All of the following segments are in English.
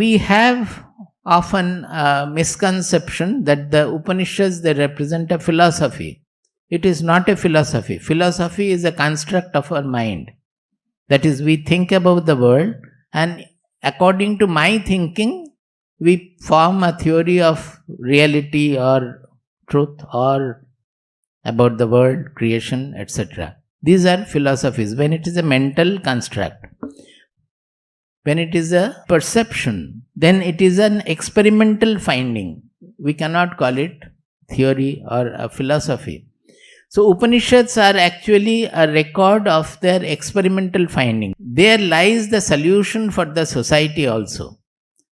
we have often a misconception that the Upanishads, they represent a philosophy. It is not a philosophy. Philosophy is a construct of our mind. That is, we think about the world, and according to my thinking, we form a theory of reality or truth or about the world, creation, etc. These are philosophies when it is a mental construct. When it is a perception, then it is an experimental finding. We cannot call it theory or a philosophy. So Upanishads are actually a record of their experimental finding. There lies the solution for the society also.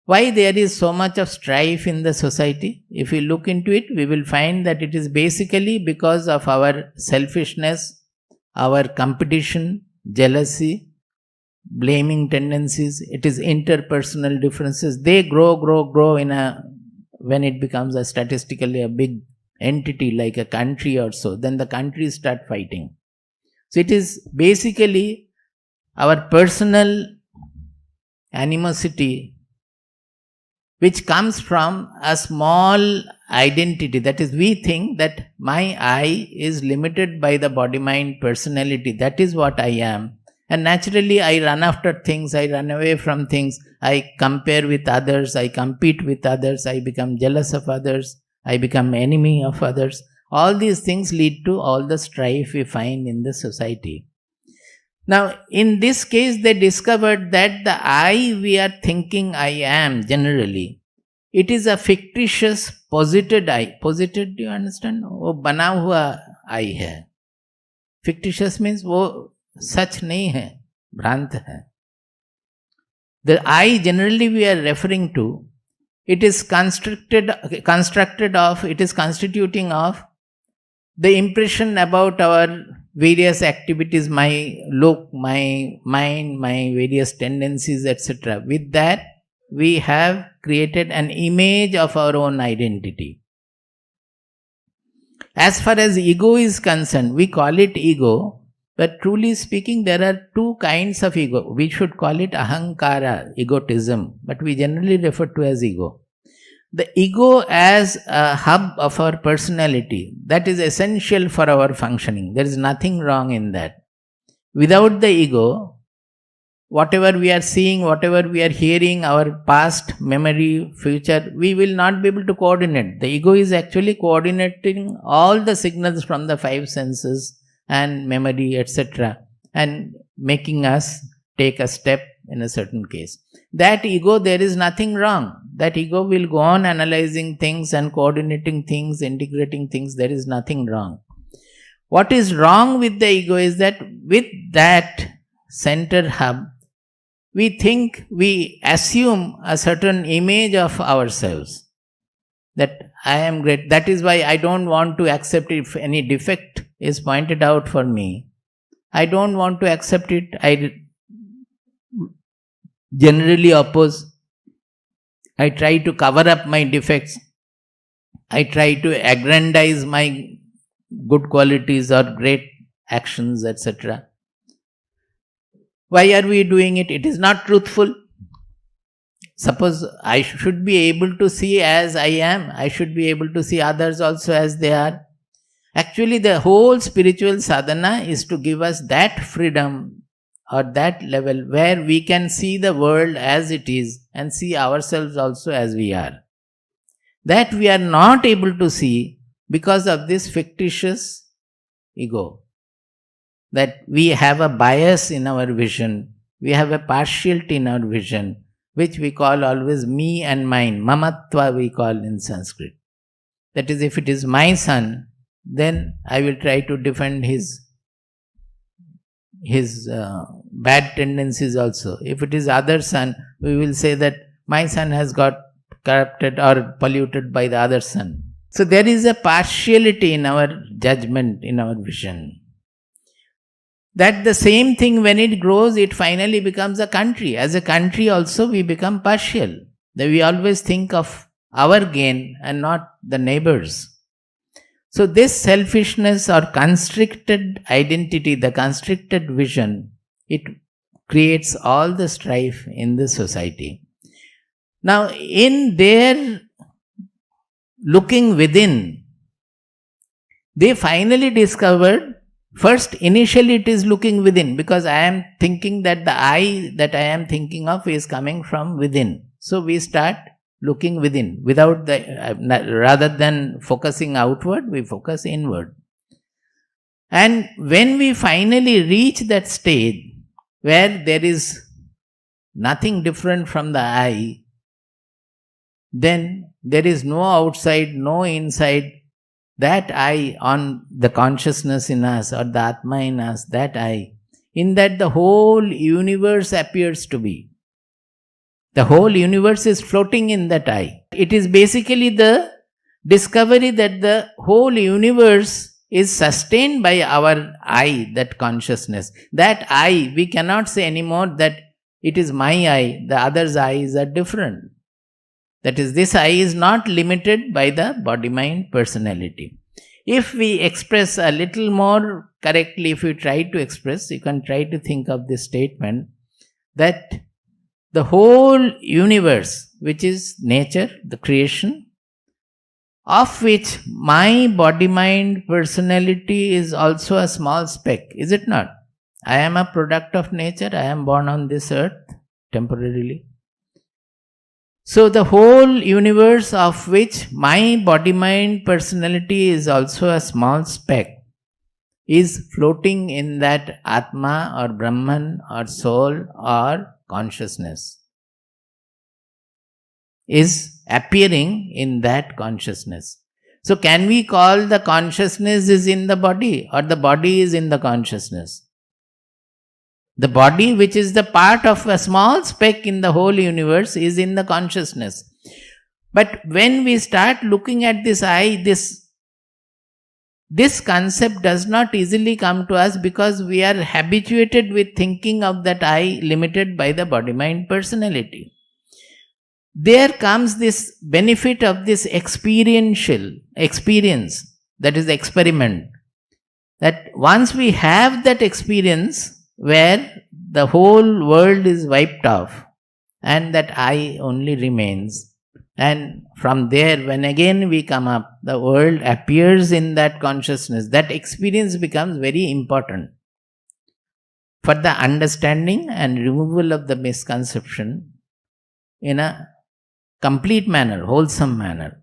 Why there is so much of strife in the society? If we look into it, we will find that it is basically because of our selfishness, our competition, jealousy, blaming tendencies. It is interpersonal differences. They grow when it becomes a statistically a big entity like a country or so, then the countries start fighting. So it is basically our personal animosity which comes from a small identity. That is, we think that my I is limited by the body-mind personality. That is what I am. And naturally I run after things, I run away from things, I compare with others, I compete with others, I become jealous of others, I become enemy of others. All these things lead to all the strife we find in the society. Now, in this case, they discovered that the I we are thinking I am generally, it is a fictitious posited I. Posited, do you understand? वो बना हुआ I है. Fictitious means वो सच नहीं है, भ्रांत है. The I generally we are referring to, it is constituting of the impression about our various activities, my look, my mind, my various tendencies, etc. With that, we have created an image of our own identity. As far as ego is concerned, we call it ego, but truly speaking, there are two kinds of ego. We should call it ahankara, egotism, but we generally refer to as ego. The ego as a hub of our personality, that is essential for our functioning. There is nothing wrong in that. Without the ego, whatever we are seeing, whatever we are hearing, our past, memory, future, we will not be able to coordinate. The ego is actually coordinating all the signals from the five senses and memory, etc., and making us take a step in a certain case. That ego, there is nothing wrong. That ego will go on analyzing things and coordinating things, integrating things. There is nothing wrong. What is wrong with the ego is that with that center hub, we assume a certain image of ourselves. That I am great. That is why I don't want to accept if any defect is pointed out for me. I don't want to accept it. I generally oppose. I try to cover up my defects. I try to aggrandize my good qualities or great actions, etc. Why are we doing it? It is not truthful. Suppose I should be able to see as I am. I should be able to see others also as they are. Actually, the whole spiritual sadhana is to give us that freedom or that level where we can see the world as it is and see ourselves also as we are. That we are not able to see because of this fictitious ego. That we have a bias in our vision, we have a partiality in our vision, which we call always me and mine, mamatva we call in Sanskrit. That is, if it is my son, then I will try to defend his bad tendencies also. If it is other son, we will say that my son has got corrupted or polluted by the other son. So there is a partiality in our judgment, in our vision. That the same thing, when it grows, it finally becomes a country. As a country also we become partial. That we always think of our gain and not the neighbors. So this selfishness or constricted identity, the constricted vision, it creates all the strife in the society. Now, in their looking within, they finally discovered, first, initially it is looking within, because I am thinking that the I that I am thinking of is coming from within. So we start looking within, without rather than focusing outward, we focus inward. And when we finally reach that stage where there is nothing different from the I, then there is no outside, no inside. That I on the consciousness in us, or the Atma in us, that I, in that the whole universe appears to be. The whole universe is floating in that I. It is basically the discovery that the whole universe is sustained by our I, that consciousness. That I, we cannot say anymore that it is my I, the other's eyes are different. That is, this I is not limited by the body-mind personality. If we express a little more correctly, if we try to express, you can try to think of this statement that the whole universe, which is nature, the creation, of which my body-mind personality is also a small speck, is it not? I am a product of nature, I am born on this earth temporarily. So the whole universe, of which my body-mind personality is also a small speck, is floating in that Atma or Brahman or soul or consciousness, is appearing in that consciousness. So can we call the consciousness is in the body, or the body is in the consciousness? The body, which is the part of a small speck in the whole universe, is in the consciousness. But when we start looking at this I, this concept does not easily come to us, because we are habituated with thinking of that I limited by the body-mind personality. There comes this benefit of this experiential experience, that is experiment. That once we have that experience, where the whole world is wiped off and that I only remains, and from there, when again we come up, the world appears in that consciousness, that experience becomes very important for the understanding and removal of the misconception in a complete manner, wholesome manner.